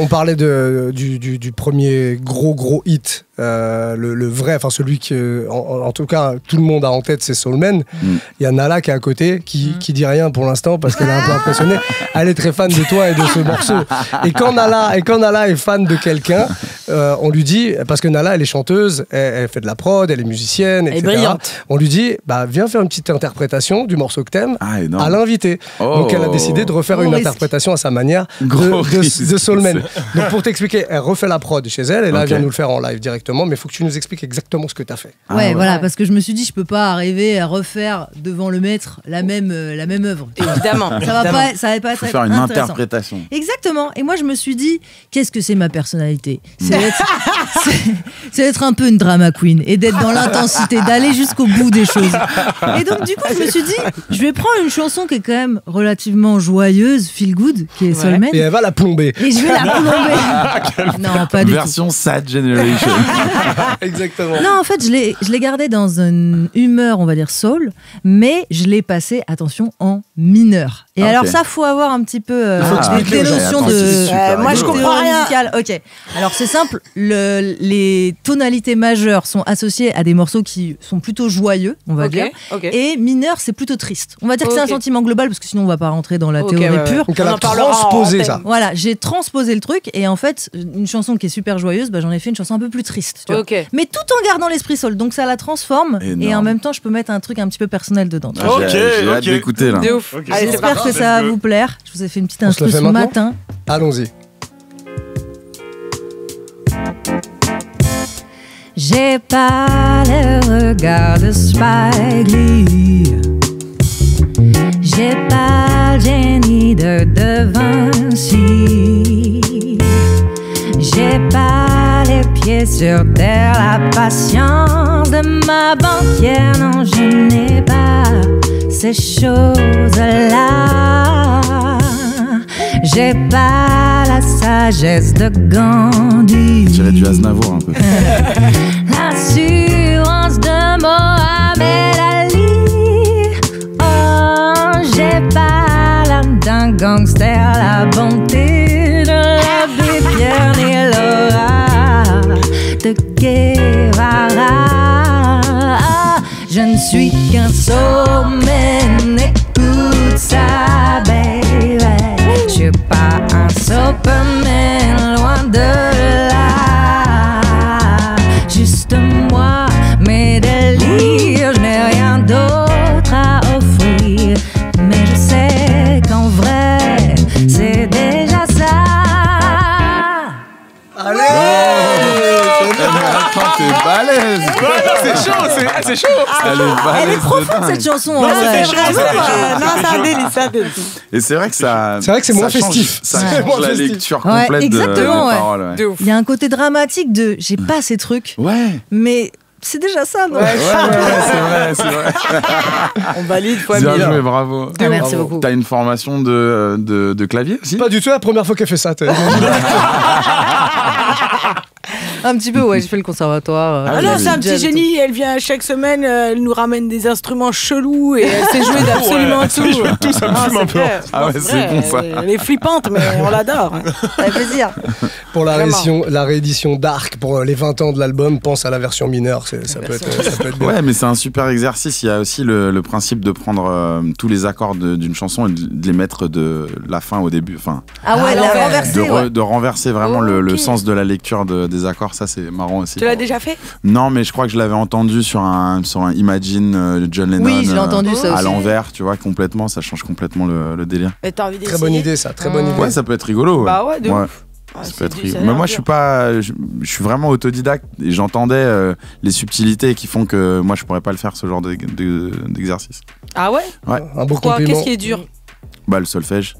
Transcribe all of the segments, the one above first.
on parlait du premier gros hit, le vrai, enfin celui que, en tout cas, tout le monde a en tête, c'est Soul Man. Il y a Nala qui est à côté, qui dit rien pour l'instant parce qu'elle est un peu impressionnée. Elle est très fan de toi et de ce morceau. Et quand Nala est fan de quelqu'un, on lui dit, parce que Nala, elle est chanteuse, elle fait de la prod, elle est musicienne, etc. Elle est brillante. On lui dit, viens faire une petite interprétation du morceau que t'aimes à l'invité. Oh. Donc elle a décidé de refaire une interprétation à sa manière de Soul Man. Donc pour t'expliquer, elle refait la prod chez elle et là elle vient nous le faire en live directement, mais il faut que tu nous expliques exactement ce que t'as fait. Ouais, voilà, parce que je me suis dit, je peux pas arriver à refaire devant le maître la même œuvre. Évidemment. Ça va pas être faire une interprétation. Exactement. Et moi, je me suis dit, qu'est-ce que c'est ma personnalité ? C'est d'être un peu une drama queen et d'être dans l'intensité, d'aller jusqu'au bout des choses. Et donc, du coup, je me suis dit, je vais prendre une chanson qui est quand même relativement joyeuse, feel good, qui est Soul Man. Et elle va la plomber. Et je vais la plomber. Non, pas du tout. Version Sad Generation. Exactement. Non, en fait, je l'ai gardé dans une humeur, on va dire soul, mais je l'ai passé, attention, en mineur. Et alors ça, faut avoir un petit peu des notions de... moi, je comprends rien. Musicale. Ok. Alors, c'est simple. Les tonalités majeures sont associées à des morceaux qui sont plutôt joyeux, on va dire. Et mineur, c'est plutôt triste. On va dire que c'est un sentiment global, parce que sinon, on va pas rentrer dans la théorie pure. Donc, elle a transposé ça. Voilà, j'ai transposé le truc. Et en fait, une chanson qui est super joyeuse, j'en ai fait une chanson un peu plus triste. Tu vois. Mais tout en gardant l'esprit soul. Donc, ça la transforme. Et en même temps, je peux mettre un truc un petit peu personnel dedans. J'ai hâte d'écouter là. De ouf. J'espère que ça va vous plaire. Je vous ai fait une petite instru ce matin. Allons-y. J'ai pas le regard de Spike Lee. J'ai pas le génie de Vinci. J'ai pas les pieds sur terre, la patience de ma banquière. Non, je n'ai pas ces choses-là. J'ai pas la sagesse de Gandhi. J'irais du Aznavour un peu. L'assurance de Mohamed Ali. Oh, j'ai pas l'âme d'un gangster, la bonté de l'abbé Pierre ni l'aura de Guevara. Je ne suis qu'un soulman, écoute ça, baby. Je suis pas un Superman, loin de là. Juste moi, mes délires, je n'ai rien d'autre à offrir. Mais je sais qu'en vrai, c'est déjà ça. Allez! T'es balèze! C'est chaud! Elle est profonde cette chanson. Non, c'est un délice. Et c'est vrai que ça. C'est vrai que c'est moins festif. Ça change la lecture complète exactement, des paroles. Ouais. Il y a un côté dramatique de j'ai pas ces trucs, mais c'est déjà ça, non? C'est vrai. On valide fois Bien 1000. joué, bravo. Merci beaucoup. T'as une formation de clavier aussi? Pas du tout, la première fois qu'elle fait ça. Un petit peu, ouais, j'ai fait le conservatoire. Ah non, c'est un petit génie. Elle vient chaque semaine, elle nous ramène des instruments chelous et elle sait jouer d'absolument tout. Tout ça me fume un peu. Ah ouais, c'est bon ça. Elle est flippante, mais on l'adore. Avec plaisir. Pour la réédition Dark, pour les 20 ans de l'album, pense à la version mineure. Ça peut être bien. Ouais, mais c'est un super exercice. Il y a aussi le principe de prendre tous les accords d'une chanson et de les mettre de la fin au début. Enfin, Ah ouais, la renverser. de renverser vraiment le sens de la lecture des accords. Ça, c'est marrant aussi. Tu l'as déjà fait? Non, mais je crois que je l'avais entendu sur un Imagine John Lennon. Oui, je l'ai entendu ça à aussi. l'envers, tu vois, complètement. Ça change complètement le délire. Et t'as envie d'essayer? Très bonne idée, ça. Très bonne idée. Ouais, ça peut être rigolo. Ouais. Bah ouais, de ouf. Ça peut être rigolo. Mais moi, je suis pas. Je suis vraiment autodidacte et j'entendais les subtilités qui font que moi, je pourrais pas le faire ce genre d'exercice. Ah ouais? Ouais. Un beau Pourquoi? compliment. Qu'est-ce qui est dur? Bah, le solfège.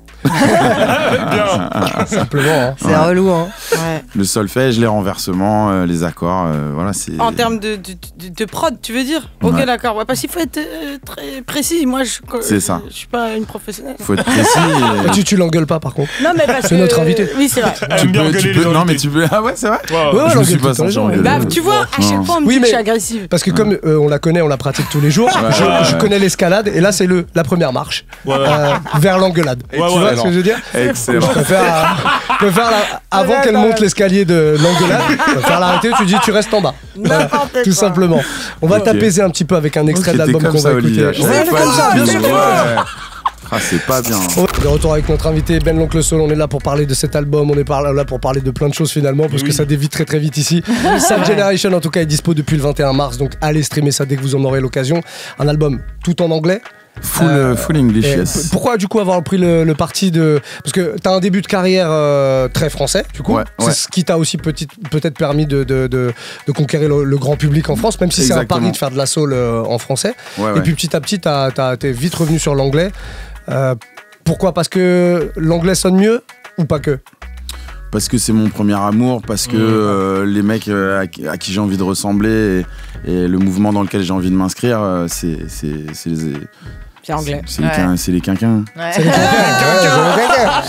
Simplement. Hein. C'est relou, hein. Ouais. Le solfège, les renversements, les accords, voilà, c'est. En termes de prod, tu veux dire? Ok, Ouais. d'accord. Ouais, parce qu'il faut être très précis. Moi, C'est ça. Je suis pas une professionnelle. Faut être précis. Mais tu l'engueules pas, par contre. Non, mais parce C'est que notre invité. Oui, c'est vrai. Tu peux. Non, mais tu peux. Ah ouais, c'est vrai. Ouais, Je me suis l'engueule pas tout le senti temps, engueulé. Bah, tu vois, à chaque fois, on me dit que je suis agressive. Parce que comme on la connaît, on la pratique tous les jours, je connais l'escalade et là c'est la première marche vers l'engueulade. Ouais, ce que je veux dire? Excellent. Je préfère avant qu'elle monte l'escalier de l'engueulade, je préfère l'arrêter, tu dis tu restes en bas. Voilà, tout simplement. On va t'apaiser un petit peu avec un extrait de l'album qu'on va écouter. Ouais, comme ça, bien sûr. Ah, c'est pas bien. De retour avec notre invité Ben l'Oncle Soul, on est là pour parler de cet album, on est là pour parler de plein de choses finalement, parce que ça dévie très très vite ici. Sad Generation en tout cas est dispo depuis le 21 mars, donc allez streamer ça dès que vous en aurez l'occasion. Un album tout en anglais. Full English, yes. Pourquoi du coup avoir pris le parti de... Parce que t'as un début de carrière très français, du coup. C'est ce qui t'a aussi peut-être permis de conquérir le grand public en France, même si c'est un pari de faire de la soul en français. Et puis petit à petit, t'es vite revenu sur l'anglais. Pourquoi? Parce que l'anglais sonne mieux ou pas que? Parce que c'est mon premier amour, parce que les mecs à qui j'ai envie de ressembler et le mouvement dans lequel j'ai envie de m'inscrire, c'est anglais. C'est les quinquins. C'est les quinquins.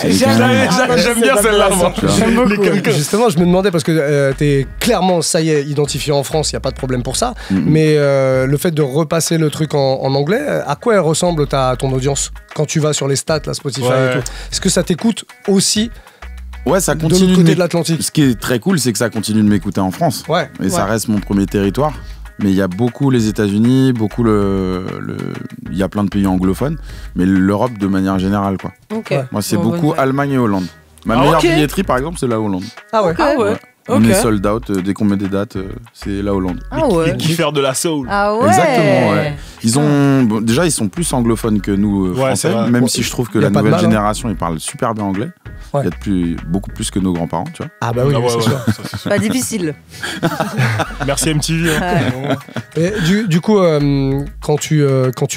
J'aime bien celle-là, moi. J'aime beaucoup. Justement, je me demandais, parce que t'es clairement, ça y est, identifié en France, il n'y a pas de problème pour ça. Mais le fait de repasser le truc en anglais, à quoi elle ressemble ton audience quand tu vas sur les stats, la Spotify et tout? Est-ce que ça t'écoute aussi? Ouais, ça continue de l'autre côté de l'Atlantique. Ce qui est très cool, c'est que ça continue de m'écouter en France. Et ça reste mon premier territoire. Mais il y a beaucoup les États-Unis, beaucoup il y a plein de pays anglophones, mais l'Europe de manière générale, quoi. Moi, c'est beaucoup Allemagne et Hollande. Ma meilleure billetterie, par exemple, c'est la Hollande. Ah ouais. On est sold out dès qu'on met des dates, c'est la Hollande. Qui faire de la soul. Ah ouais. Exactement, ouais. Déjà, ils sont plus anglophones que nous, français, même si je trouve que la nouvelle génération, ils parlent super bien anglais. Il y a beaucoup plus que nos grands-parents, tu vois. Ah bah oui, c'est sûr. Pas difficile. Merci MTV. Et du coup, quand tu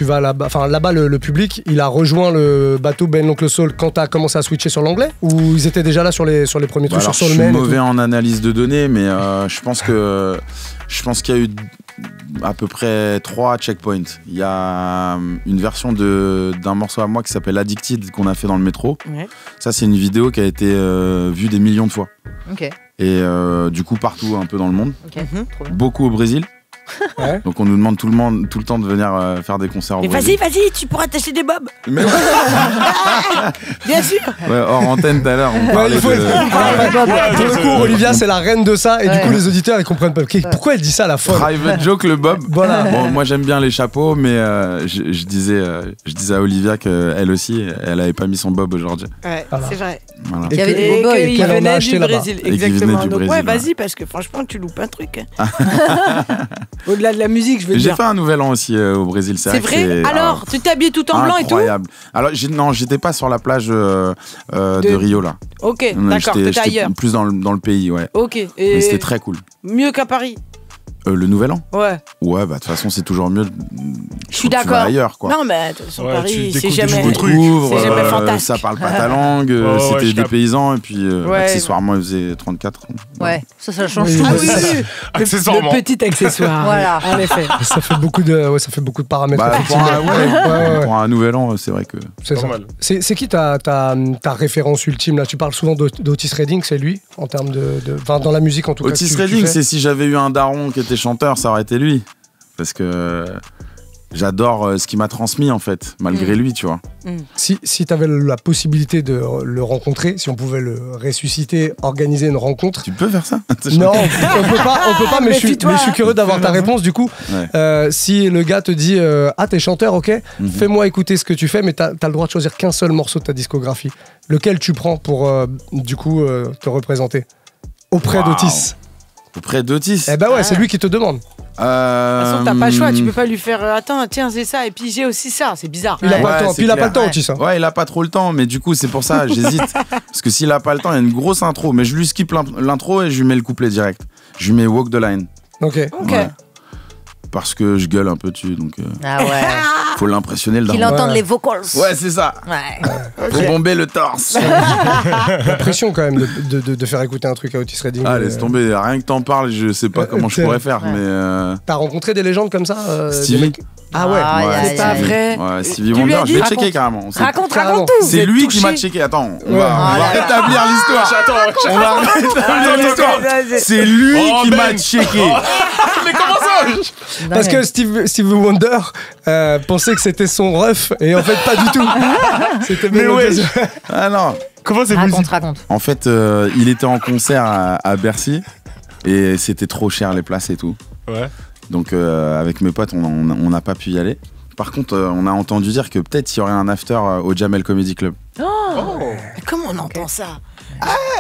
vas là-bas, enfin là-bas, le public, il a rejoint le bateau Ben l'Oncle Soul quand t'as commencé à switcher sur l'anglais, ou ils étaient déjà là sur les premiers trucs sur Soulman? Je suis mauvais en analyse de données, mais je pense qu'il y a eu à peu près 3 checkpoints. Il y a une version d'un morceau à moi qui s'appelle Addicted qu'on a fait dans le métro. Ça, c'est une vidéo qui a été vue des millions de fois. Et du coup, partout un peu dans le monde. Beaucoup au Brésil. Donc on nous demande tout le temps de venir faire des concerts au Brésil. Vas-y, tu pourras t'acheter des bobs. Mais bien sûr. Hors antenne tout à l'heure, on parlait Pour le coup, Olivia, c'est la reine de ça, et du coup, les auditeurs, ils comprennent pas. Pourquoi elle dit ça à la fin? Private joke, le bob. Voilà. Bon, moi, j'aime bien les chapeaux, mais je disais à Olivia qu'elle aussi, elle avait pas mis son bob aujourd'hui. Ouais, c'est vrai. Voilà. Il y avait des boboys qui venaient du Brésil. Exactement. Donc, ouais, vas-y, parce que franchement, tu loupes un truc. Au-delà de la musique, je veux dire. J'ai fait un nouvel an aussi au Brésil. C'est vrai. Alors, tu t'es habillé tout en blanc et tout? Incroyable. Alors, non, j'étais pas sur la plage de Rio, là. Ok, d'accord, t'étais ailleurs. Plus dans le pays, ouais. Ok. Mais c'était très cool. Mieux qu'à Paris? Le nouvel an? Ouais. Ouais, bah de toute façon, c'est toujours mieux. Je suis d'accord. Ailleurs, quoi. Non, mais sur Paris, c'est jamais fantastique. Ça parle pas ta langue, c'était des paysans, et puis accessoirement, ils faisaient 34. Ouais, ça change tout. Ah oui, accessoirement. Le petit accessoire. Voilà. En effet. Ça fait beaucoup de paramètres. Pour un nouvel an, c'est vrai que. C'est ça. C'est qui ta référence ultime là? Tu parles souvent d'Otis Redding, c'est lui en termes dans la musique en tout cas. Otis Redding, c'est si j'avais eu un daron qui était chanteur, ça aurait été lui. Parce que j'adore ce qu'il m'a transmis en fait, malgré lui, tu vois. Si tu avais la possibilité de le rencontrer, si on pouvait le ressusciter, organiser une rencontre. Tu peux faire ça? Non, on peut pas, mais je suis curieux d'avoir ta réponse du coup. Si le gars te dit t'es chanteur, ok, fais-moi écouter ce que tu fais, mais t'as le droit de choisir qu'un seul morceau de ta discographie. Lequel tu prends pour du coup te représenter auprès d'Otis? Auprès d'Otis? Eh ben ouais, c'est lui qui te demande. De toute façon, t'as pas le choix, tu peux pas lui faire attends, tiens, c'est ça, et puis j'ai aussi ça, c'est bizarre. Il a pas le temps, puis il a pas le temps, Otis. Ouais, il a pas trop le temps, mais du coup, c'est pour ça, j'hésite. Parce que s'il a pas le temps, il y a une grosse intro, mais je lui skip l'intro et je lui mets le couplet direct. Je lui mets Walk the Line. Ok. Ouais. Parce que je gueule un peu dessus, donc faut l'impressionner le daron. Qu'il entende les vocals. Ouais, c'est ça. Faut bomber le torse. La pression quand même de faire écouter un truc à Otis Redding. Ah, laisse tomber, rien que t'en parles, je sais pas comment je pourrais faire, mais... T'as rencontré des légendes comme ça Stevie. Ah ouais, c'est pas vrai. Ouais, Stevie Wonder, je l'ai checké carrément. Raconte tout. C'est lui qui m'a checké. Attends, on va rétablir l'histoire. On va rétablir l'histoire. C'est lui qui m'a checké. Mais comment ça? Parce que Stevie Wonder pensait que c'était son ref et en fait pas du tout. C'était Mais même ouais. Ah non. Comment c'est Raconte, possible? raconte. En fait, il était en concert à Bercy et c'était trop cher les places et tout. Ouais. Donc avec mes potes, on n'a pas pu y aller. Par contre, on a entendu dire que peut-être il y aurait un after au Jamel Comedy Club. Mais comment on entend ça?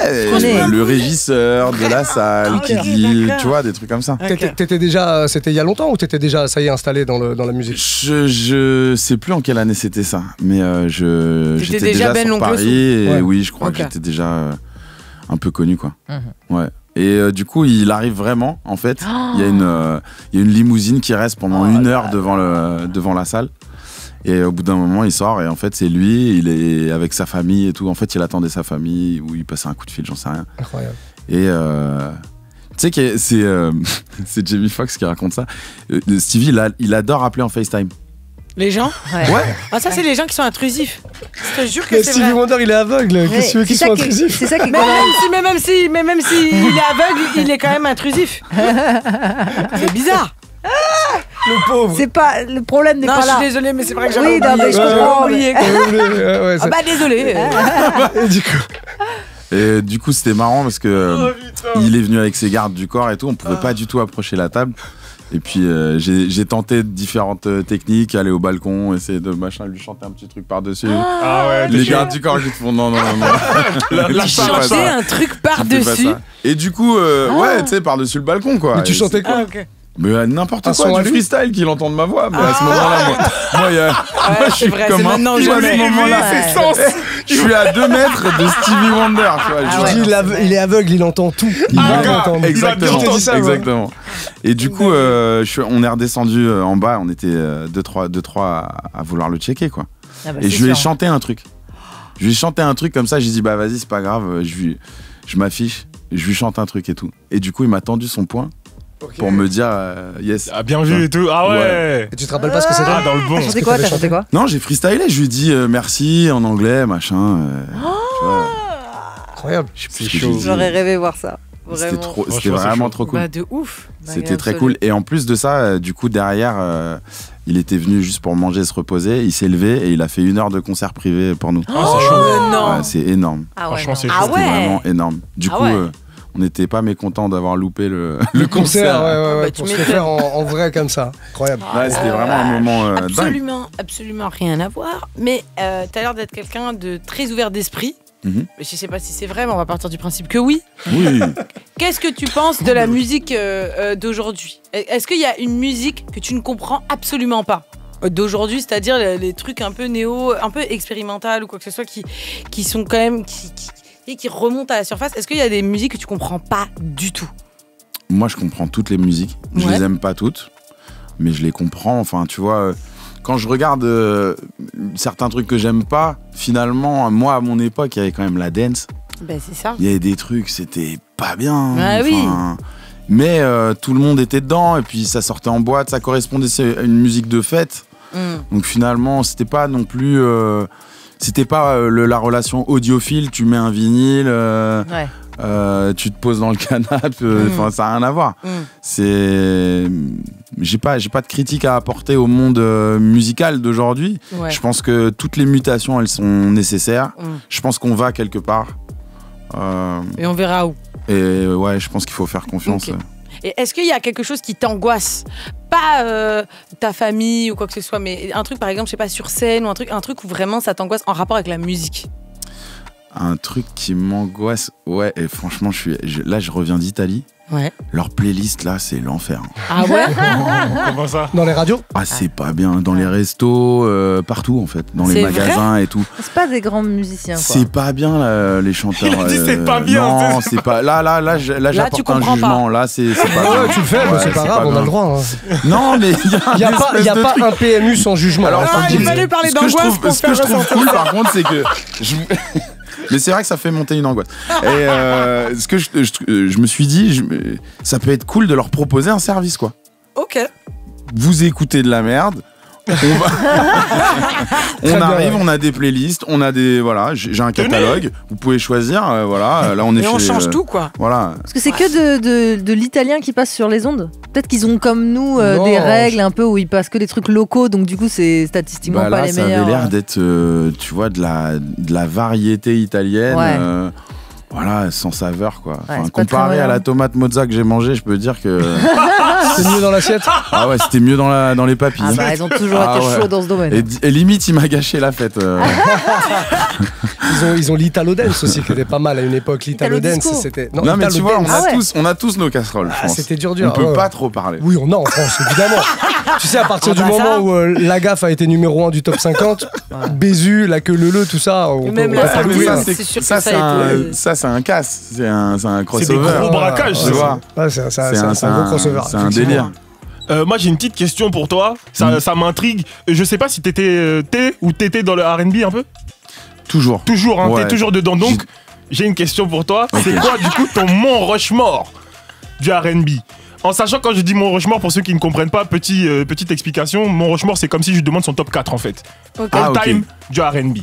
Le régisseur de la salle qui dit, tu vois, des trucs comme ça. T'étais déjà, c'était il y a longtemps ou t'étais déjà, ça y est, installé dans la musique? Je sais plus en quelle année c'était ça, mais j'étais déjà déjà Ben sur l'oncle Paris Sou. et Ouais. oui, je crois Ok. que j'étais déjà un peu connu, quoi. Mhm. Ouais. Et du coup, il arrive vraiment, en fait. Il y a une limousine qui reste pendant 1 heure devant la salle. Et au bout d'un moment, il sort et en fait, c'est lui, il est avec sa famille et tout. En fait, il attendait sa famille ou il passait un coup de fil, j'en sais rien. Incroyable. Et tu sais que c'est Jamie Foxx qui raconte ça. Stevie, il adore appeler en FaceTime. Les gens? Ouais. Ah, ça, c'est les gens qui sont intrusifs. Je te jure que Mais c'est Stevie vrai. Wonder, il est aveugle. Qu'est-ce que tu veux qu'il soit intrusif? C'est ça qui est Mais quand même- même si il est aveugle, il est quand même intrusif. C'est bizarre. Le pauvre. C'est pas le problème n'est Non, pas je là. suis désolée, mais c'est vrai que Oui, j'avais non, mais je oublié. comprends, J'avais oublié. Ouais, Ah bah désolé. et du coup, Et du coup, c'était marrant parce que il est venu avec ses gardes du corps et tout. On pouvait pas du tout approcher la table. Et puis j'ai tenté différentes techniques, aller au balcon, essayer de lui chanter un petit truc par-dessus. Ah ouais, Les t'es gardes du corps qui te font non. Il chantait un truc Tu fais pas par-dessus. ça. Et du coup, ouais, tu sais, par-dessus le balcon, quoi. mais tu Et chantais Ah, quoi? ok. Mais n'importe Un quoi, son à du lui freestyle, qu'il entende ma voix. Mais à ce moment-là, moi, je c'est suis vrai, comme c'est un maintenant fou que à je ce l'ai. moment-là. ses sens. Je suis à 2 mètres de Stevie Wonder, tu vois. Ah je ouais. dis, Il est aveugle, il entend tout. Il va l'entendre. Exactement, Je t'ai dit ça, moi. exactement. Et du coup, on est redescendu en bas, on était 2-3 à vouloir le checker, quoi. Ah bah, Et c'est je lui ai sûr. chanté un truc. Je lui ai chanté un truc comme ça, j'ai dit, bah vas-y, c'est pas grave, je m'affiche, je lui chante un truc et tout. Et du coup, il m'a tendu son poing pour me dire, yes. Ah, bien vu et tout. Ah ouais. Et tu te rappelles pas ce que c'était? Ah, dans le bon. T'as chanté quoi? T'as chanté quoi? Non, j'ai freestylé, je lui ai dit merci en anglais, machin. Tu vois, Incroyable. je sais plus C'est ce que chaud. j'ai dit. J'aurais rêvé voir ça. C'était Vraiment. trop, c'était Franchement, c'est vraiment chaud. trop cool. Bah de ouf. C'était très cool. Et en plus de ça, du coup, derrière, il était venu juste pour manger et se reposer. Il s'est levé et il a fait 1 heure de concert privé pour nous. Ah, c'est chaud. Non. Ouais, c'est énorme. Ah ouais, Franchement, non. c'est Ah chaud. ouais. C'était vraiment énorme. Du Ah coup, ouais. on n'était pas mécontents d'avoir loupé le Concert, ouais, Bah, tu pour se le m'étonnes. faire en vrai comme ça. Incroyable. Ouais, c'était vraiment un moment dingue. Absolument rien à voir. Mais t'as l'air d'être quelqu'un de très ouvert d'esprit. Mhm. Je sais pas si c'est vrai, mais on va partir du principe que oui. Oui. Qu'est-ce que tu penses de la musique d'aujourd'hui? Est-ce qu'il y a une musique que tu ne comprends absolument pas d'aujourd'hui, c'est-à-dire les trucs un peu néo, un peu expérimental ou quoi que ce soit qui sont quand même qui remontent à la surface? Est-ce qu'il y a des musiques que tu comprends pas du tout? Moi, je comprends toutes les musiques. Je Ouais. les aime pas toutes, mais je les comprends. Enfin, tu vois, quand je regarde certains trucs que j'aime pas, finalement, moi, à mon époque, il y avait quand même la dance. Ben c'est ça. Il y avait des trucs, c'était pas bien. Ah oui. Mais tout le monde était dedans, et puis ça sortait en boîte, ça correspondait à une musique de fête. Donc finalement, c'était pas non plus. C'était pas la relation audiophile, tu mets un vinyle. Ouais. Tu te poses dans le canapé, enfin ça n'a rien à voir. C'est, j'ai pas de critique à apporter au monde musical d'aujourd'hui. Ouais. Je pense que toutes les mutations elles sont nécessaires. Je pense qu'on va quelque part. Et on verra où. Et ouais, je pense qu'il faut faire confiance. Ok. Et est-ce qu'il y a quelque chose qui t'angoisse? Pas ta famille ou quoi que ce soit, mais un truc par exemple, je sais pas, sur scène ou un truc où vraiment ça t'angoisse en rapport avec la musique. Un truc qui m'angoisse, ouais, et franchement, là je reviens d'Italie. Ouais. Leur playlist là, c'est l'enfer. Ah ouais? Comment ça? Dans les radios? Ah, c'est pas bien. Dans les restos, partout en fait. Dans les C'est magasins et tout. C'est pas des grands musiciens, quoi. C'est pas bien là, les chanteurs. Il a dit c'est pas bien, Non, c'est c'est pas. Là, tu j'apporte un comprends jugement. Là, c'est pas. Ah bien. ouais, tu le fais, mais Ouais, c'est pas grave, on a bien. le droit. Hein. Non, mais il y a, Il n'y a pas un PMU sans jugement. Alors, hein, Ah, je te le il dis. fallait parler ce que je d'angoisse trouve, pour ce que je faire trouve ressentir cool, ça. par contre, c'est que mais c'est vrai que ça fait monter une angoisse. Et ce que je me suis dit, ça peut être cool de leur proposer un service, quoi. Ok. Vous écoutez de la merde. On arrive, on a des playlists, on a des voilà, j'ai un catalogue. Vous pouvez choisir, voilà. Là, on est Et chez. on change tout, quoi. Voilà. Parce que c'est que de l'italien qui passe sur les ondes. Peut-être qu'ils ont comme nous Non, des règles un peu où ils passent que des trucs locaux, donc du coup c'est statistiquement Bah pas là, les ça meilleurs. avait l'air d'être, tu vois, de la variété italienne. Ouais. Voilà, sans saveur, quoi. Enfin, c'est pas très comparé à moderne. la tomate mozza que j'ai mangée, je peux dire que. C'est mieux dans l'assiette. Ah ouais, c'était mieux dans les papilles. Ah bah ils ont toujours Ah été ouais. chauds dans ce domaine. Et limite, il m'a gâché la fête. Ils ont l'Italo Dance aussi, qui était pas mal à une époque. L'Italo Italo Dance, disco. c'était. Non, mais Italo tu vois, Dance. Ah ouais. on a tous nos casseroles, je pense. C'était dur. On peut ouais. pas trop parler. Oui, on a en France, évidemment. Tu sais, à partir du bah moment ça. où la gaffe a été numéro 1 du top 50, Bézu, la queue leu, tout ça, on Et peut même on la va pas sardine, louer, hein. c'est sûr que ça, ça c'est a été- ça, c'est un casse. C'est un C'est des crossover. gros braquages, tu ça. vois. Ouais, c'est un gros crossover. C'est un effectivement. délire. Moi, j'ai une petite question pour toi. Ça m'intrigue. Je sais pas si t'étais dans le R&B un peu. Toujours. Toujours, hein, Ouais. t'es toujours dedans. Donc, j'ai une question pour toi. C'est quoi, du coup, ton Mont Rushmore du R&B? En sachant, quand je dis Mont Rushmore, pour ceux qui ne comprennent pas, petite explication, Mont Rushmore, c'est comme si je demande son top 4 en fait. Ok. Ah, All ok. time du R&B.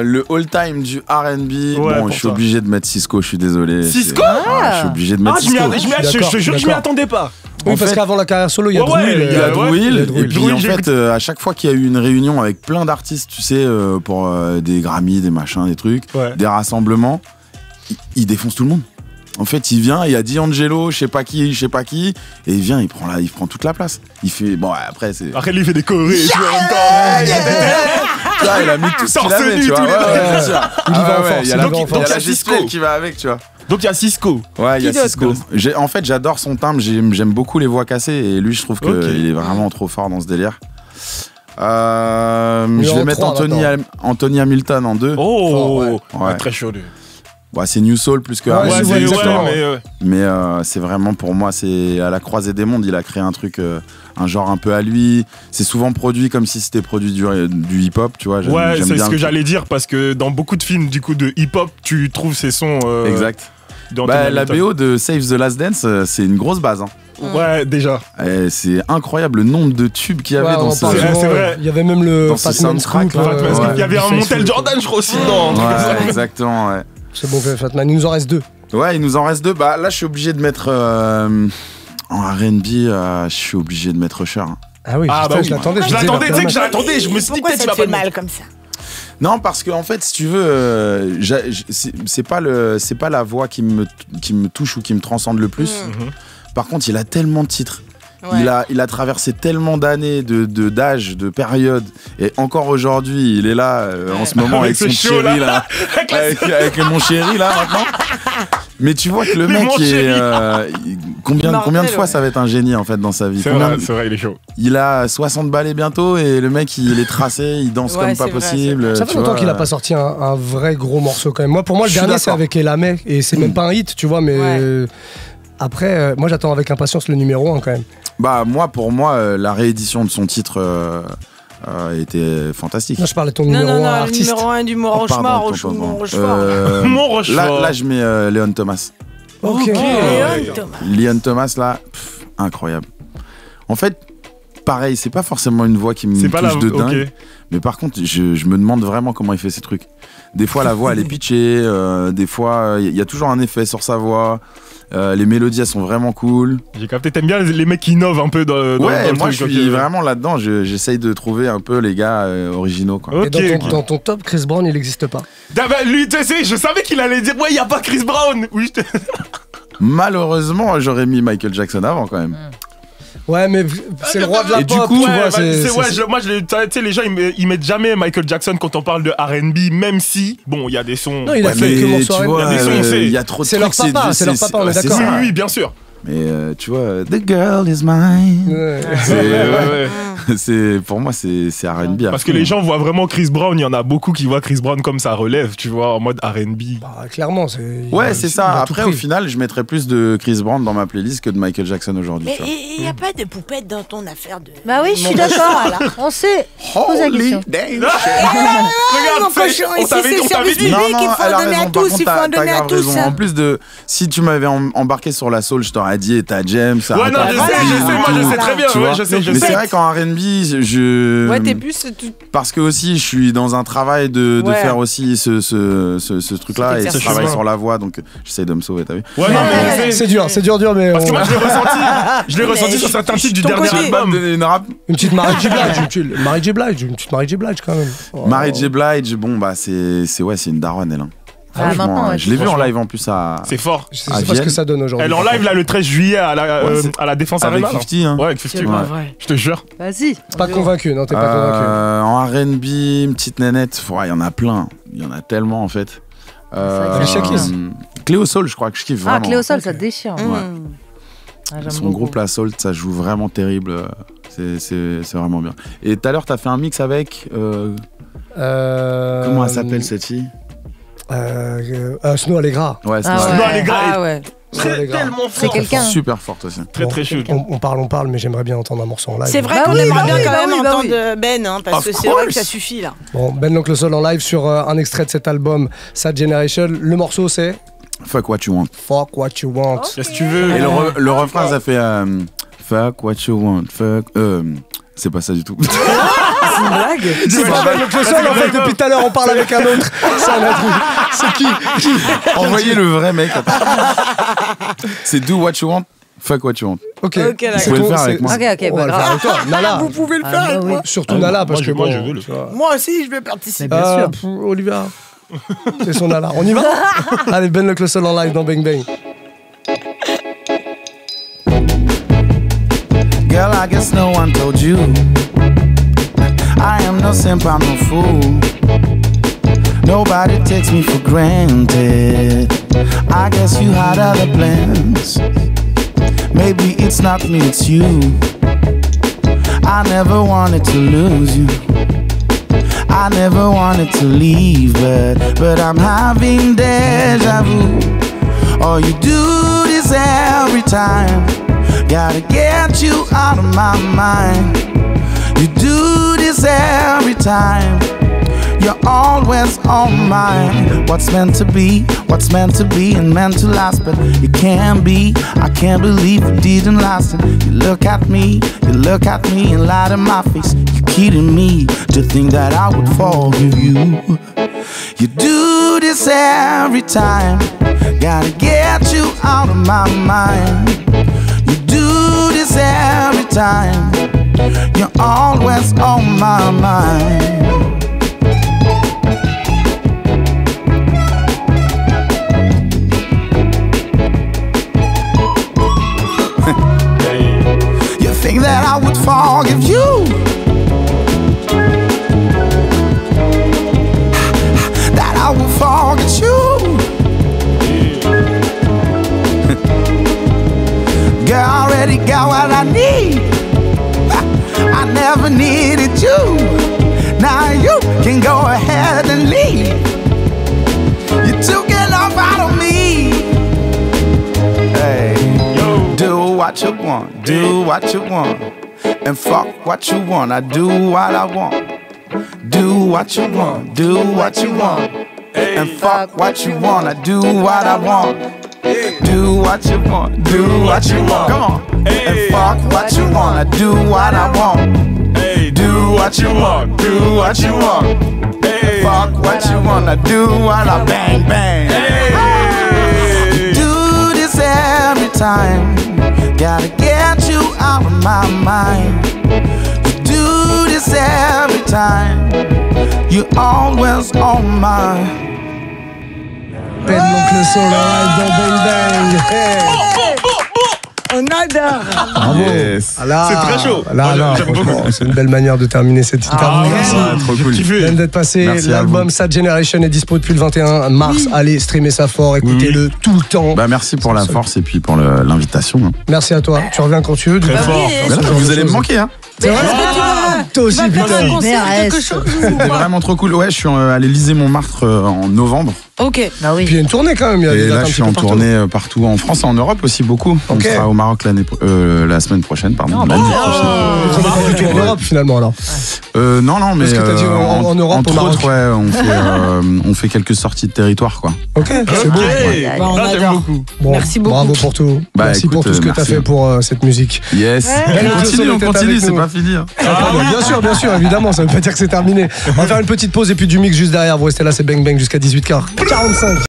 Le all-time du R&B, Ouais, bon, pour je suis toi. obligé de mettre Cisco, je suis désolé. Cisco C'est- ouais, je suis obligé de mettre Ah, je Cisco. te jure, je m'y attendais pas. Oui, En parce fait- qu'avant la carrière solo, il y a Ouais, ouais, Drouil. Il y a ouais, Drouil, il y a et Drouil. puis Drouil, en j'ai fait, à chaque fois qu'il y a eu une réunion avec plein d'artistes, tu sais, pour des Grammys, des machins, des trucs, Ouais. des rassemblements, il défonce tout le monde. En fait, il vient, il y a D'Angelo, je sais pas qui, et il vient, il prend toute la place. Il fait, bon, après, c'est. Après, lui, il fait des chorés et tout en même temps. Tu vois, il a mis tout ce qu'il Torse avait, nu, tu vois. tous les Ouais, deux. ouais, c'est ça. Il y va Ah en ouais, force, il y a il la y va en force. il y a la Cisco. gestuelle qui va avec, tu vois. Donc, il y a Cisco. Ouais, il y a Qui d'autre, Cisco. En fait, j'adore son timbre, j'aime beaucoup les voix cassées, et lui, je trouve qu'il Ok. est vraiment trop fort dans ce délire. Il est Je vais en mettre 3 Anthony Hamilton en 2. Oh, Ouais. très chaud, lui. Ouais, c'est New Soul plus que Ouais, R&B, je Ouais, vois c'est exactement. mais c'est vraiment pour moi, c'est à la croisée des mondes. Il a créé un truc, un genre un peu à lui. C'est souvent produit comme si c'était produit du hip-hop, tu vois. Ouais, j'aime c'est bien ce que le- j'allais dire parce que dans beaucoup de films du coup de hip-hop, tu trouves ces sons. Exact. d'Anthony Bah, la Hamilton. BO de Save the Last Dance, c'est une grosse base. Hein. Ouais, déjà. Et c'est incroyable le nombre de tubes qu'il y avait Ouais, dans on ce. parle Ouais, souvent, c'est vrai. Il y avait même le Dans ce Fatman soundtrack, Scoop. là. Parce ouais. qu'il y avait un du Montel Facebook. Jordan, je crois aussi dedans. Ouais, exactement, ouais. C'est bon, Fatman. Il nous en reste 2. Ouais, il nous en reste 2. Bah là, je suis obligé de mettre en R&B. Je suis obligé de mettre Usher. Hein. Ah oui, Ah, putain, bah oui. je l'attendais. Je disais, l'attendais, tu sais que Batman. j'attendais. Je me suis dit Pourquoi peut-être ça tu vas te fait pas le mal mettre. comme ça? Non, parce qu'en fait, si tu veux, c'est pas la voix qui me touche ou qui me transcende le plus. Par contre, il a tellement de titres. Ouais. Il a traversé tellement d'années, d'âge, de périodes. Et encore aujourd'hui, il est là, en ce moment, avec Avec son ce show, chéri, là. là. Avec mon chéri, là, maintenant. Mais tu vois que le Le mec, mon chéri. combien de Mortel, fois ouais. ça va être un génie, en fait, dans sa vie. C'est Combien- vrai, il est chaud. Il a 60 balais bientôt, et le mec, il est tracé, il danse Ouais, comme pas c'est vrai, possible. Ça fait tu longtemps vois. qu'il a pas sorti un vrai gros morceau quand même. Moi, pour moi, le Je suis dernier, c'est d'accord. avec Elamé. Et c'est même pas un hit, tu vois, mais. Ouais. Après, moi, j'attends avec impatience le numéro 1 quand même. Bah, pour moi, la réédition de son titre était fantastique. Non, je parlais de ton Non, numéro non, 1 non, le artiste. numéro 1 du Mont Oh, pardon, Rushmore. pardon. Mont Rushmore. Mon Rochefort. Là, je mets Léon Thomas. Ok. Léon Thomas. Léon Thomas, là, incroyable. En fait, pareil, c'est pas forcément une voix qui me C'est pas la. touche de dingue. Ok. Mais par contre, je me demande vraiment comment il fait ces trucs. Des fois, la voix, elle est pitchée. Des fois, il y a toujours un effet sur sa voix. Les mélodies, elles sont vraiment cool. J'ai capté. T'aimes bien les mecs qui innovent un peu dans le Ouais, moi, truc, je suis ok. vraiment là-dedans. J'essaye de trouver un peu les gars originaux, quoi. Ok, Et ok. dans ton top, Chris Brown, il n'existe pas. Ah bah, lui, tu sais, je savais qu'il allait dire, ouais, il y a pas Chris Brown. Oui, je te- Malheureusement, j'aurais mis Michael Jackson avant, quand même. Ouais, mais c'est le roi de la Et du pop, coup, tu Ouais, vois. bah, c'est- ouais, moi, tu sais, les gens, ils mettent jamais Michael Jackson quand on parle de R&B, même si, bon, il y a des sons. Non, il a Ouais, fait quelques mais morceaux tu R&B. vois, Il y a des sons, on sait. il y a trop de C'est leur trucs, papa, c'est leur papa, on est c'est d'accord. Oui, ça. oui, bien sûr. Mais tu vois, The Girl is Mine. Ouais. C'est- Ouais. Pour moi, c'est R&B. à Parce que fond. les gens voient vraiment Chris Brown, il y en a beaucoup qui voient Chris Brown comme ça relève, tu vois, en mode R&B. Bah, clairement, c'est. Ouais, c'est il ça. a tout Après, pris. au final, je mettrais plus de Chris Brown dans ma playlist que de Michael Jackson aujourd'hui. Mais tu vois. il n'y a pas de poupette dans ton affaire de. Bah oui, je suis d'accord. On sait. Pose la question. mon Regarde, cochon, on ici, t'avait c'est dit, on t'avait service dit. public. Non, il non, faut elle a en donner raison. à Par tous, contre, il faut en t'as donner à grave tous. raison. En plus de, si tu m'avais embarqué sur la soul, je t'aurais dit, et t'as James, ça. Ouais, non, je sais, moi je sais très bien, tu ouais, vois. je sais, Mais c'est sais. vrai qu'en R&B, je. Ouais, t'es plus. Parce que aussi, je suis dans un travail de Ouais. faire aussi ce truc-là et je exercice. travaille sur la voix, donc j'essaie de me sauver, t'as vu? Ouais, non, mais C'est dur, mais. Parce que moi, je l'ai mais ressenti sur certains titres du ton dernier côté. album. Une rap. Une petite Mary J. Blige, une petite Mary J. Blige quand même. Oh. Mary J. Blige, bon, bah, c'est une daronne, elle. Hein. Ah, Franchement, maintenant, ouais, je l'ai vu en franchement. live en plus à. C'est fort. Je sais pas ce que ça donne aujourd'hui. Elle en live là le 13 juillet à Ouais, c'est- la Défense avec Arena. 50, hein. Ouais, avec 50. C'est Ouais. pas vrai. Je te jure. Vas-y. Pas convaincu, non, t'es pas convaincu. En R&B, une petite nénette, il y en a plein. Il y en a tellement en fait. Alicia Keys. Cléo Soul, je crois que je kiffe vraiment. Ah, Cléo Sol, ça te déchire. Ouais. Ah, j'aime Son beaucoup. groupe La Soul, ça joue vraiment terrible. C'est vraiment bien. Et tout à l'heure, t'as fait un mix avec. Comment elle s'appelle cette fille? Snow Allegra. Ouais, c'est Ah ça. ouais. Non, les gars, Ah ouais. très tellement C'est fort. quelqu'un. Super forte aussi. Très très chaud. On parle, mais j'aimerais bien entendre un morceau en live. C'est vrai Bah qu'on oui, aimerait bah bien oui, quand bah même oui, bah entendre oui. Ben, hein, parce Of que c'est vrai que course. ça suffit là. Bon, Ben l'Oncle Soul en live sur un extrait de cet album, Sad Generation. Le morceau, c'est Fuck what you want. Fuck What You Want. Qu'est-ce que tu veux? Et le refrain, ça fait fuck what you want. Fuck. C'est pas ça du tout. C'est une blague. C'est pas Ben l'Oncle Soul, en fait, depuis tout à l'heure, on parle avec un autre. C'est un intrus. C'est qui Envoyez le vrai mec. C'est do what you want. Fuck what you want. Ok. Ok, d'accord. C'est Vous pouvez le ton- faire c'est- avec moi. Ok, ok, On bah va le faire grave. avec toi. Nala. Vous pouvez le Ah, faire bah avec oui. moi. Surtout Nala, parce que moi, bon, je veux le tu vois. Moi aussi, je vais participer. Bien sûr. Olivia. C'est son Nala. On y va? Allez, Ben l'Oncle Soul en live dans Bang Bang. Girl, I guess no one told you. I am no simp, I'm no fool. Nobody takes me for granted. I guess you had other plans. Maybe it's not me, it's you. I never wanted to lose you. I never wanted to leave, but I'm having deja vu. All you do this every time. Gotta get you out of my mind. You do this every time. You're always on mine. What's meant to be and meant to last, but it can't be. I can't believe it didn't last. And you look at me and lie to my face. You're kidding me to think that I would forgive you. You do this every time. Gotta get you out of my mind. You do this every time. You're always on my mind. You think that I would forgive you? That I would forget you? Girl, I already got what I need. I never needed you. Now you can go ahead and leave. You took enough out of me. Hey, do what you want, do what you want, and fuck what you want. I do what I want. Do what you want, do what you want, and fuck what you want. I do what I want. Do what you want, do what you want. Come on, and fuck what you want. I do what I want. Do what you want, do what you want. Fuck what you want. I do what I bang bang. You do this every time. Gotta get you out of my mind. You do this every time. You always on my. Ben l'Oncle Soul en live dans Bang Bang. Hey. On adore. Bravo. Yes. Ah là, C'est très chaud. Là, Moi, j'aime franchement, beaucoup. c'est une belle manière de terminer cette interview. Merci. trop cool. Vient d'être passé, Merci à l'album vous. Sad Generation est dispo depuis le 21 mars. Allez, streamez ça fort, écoutez-le tout le temps. Bah merci pour la force et puis pour l'invitation. Hein. Merci à toi, tu reviens quand tu veux. Très fort. Bah là, vous allez me manquer, hein. C'est vrai? Toi aussi, Tu vas faire un putain. concert, BRS. quelque chose ou C'était pas? vraiment trop cool. Ouais, je suis allé Élysée Montmartre en novembre. Ok. Bah oui. Puis il y a une tournée quand même. Il y a Et des dates là, un je petit suis peu en partout. tournée partout en France, en Europe aussi beaucoup. On Ok. sera au Maroc la semaine prochaine, pardon. Oh, Lundi bah, prochain. On n'est pas du tout en Europe finalement alors. Non, mais Parce que t'as dit en Europe, entre au Maroc. autres, on fait quelques sorties de territoire, quoi. Ok, c'est Ok. beau. Bah, on Ah, j'aime adore. beaucoup. Bon, Merci beaucoup. Bravo pour tout. Bah, Merci écoute, pour tout ce que tu as merci. fait pour cette musique. Yes. Ouais. On Avec continue, nous. c'est pas fini. Hein. Bien sûr, évidemment, ça veut pas dire que c'est terminé. On va faire une petite pause et puis du mix juste derrière. Vous restez là, c'est Bang Bang jusqu'à 18h45.